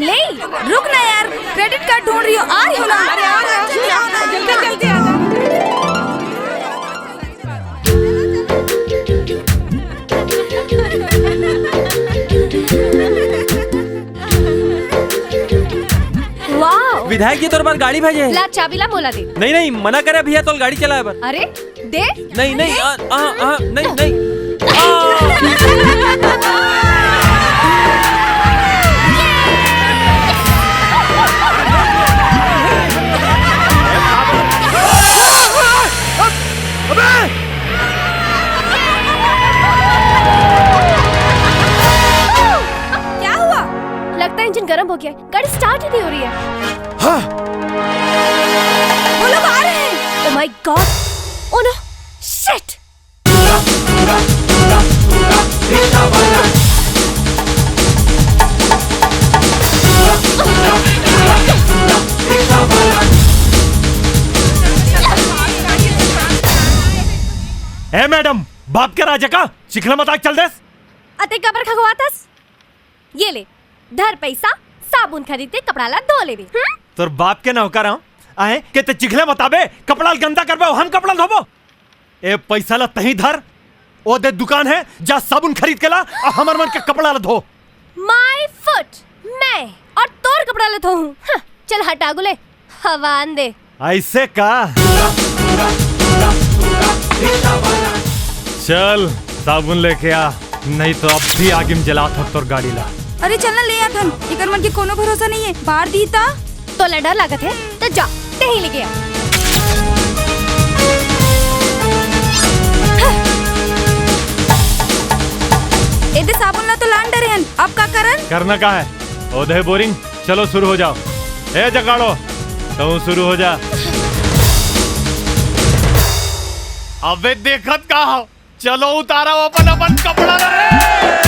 ले रुक ना यार, क्रेडिट कार्ड ढूंढ रही हो, आ रही हो ना। अरे आओ ना, जल्दी आ जाओ। वाह, विधायक जी तोर बार गाड़ी भेजे। ला चाबी ला मोला दे। नहीं नहीं मना करे भैया तो गाड़ी चलाए बर। अरे दे। नहीं नहीं नहीं नहीं क्या हुआ? लगता है इंजन गर्म हो गया, गाड़ी स्टार्ट ही नहीं हो रही है। हाँ। वो लोग आ रहे हैं। Oh my God, oh no, shit. ए मैडम, बाप के राजा का चिखला मताक चल देस। अते कबर खगवातस, ये ले धर पैसा, साबुन खरीदते कपड़ा ला धो लेबे। तोर बाप के नौकर हूं आए के ते चिखले मताबे कपड़ा गंदा करबे हम कपड़ा धोबो। ए पैसा ला तही धर, ओ दे दुकान है जा साबुन खरीद के ला और हमर मन के कपड़ा ला धो। माय फुट, मैं और तोर कपड़ा ले धोऊं। चल हटा गुले, हवान दे। ऐसे का चल साबुन लेके आ, नहीं तो अब भी आगे में जला था तोर गाड़ी ला। अरे चलना ले आ थन, इकर मन के कोनो भरोसा नहीं है, बाहर दी ता। तो डर लागत है तो जा ते ही ले गया। एदे साबुन ला तो लान डरे हन, अब का करन? करना का है ओधे बोरिंग, चलो शुरू हो जाओ। ए जगाड़ो तो शुरू हो जा। अबे देखत का हो, चलो उतारा अपन अपन कपड़ा रे।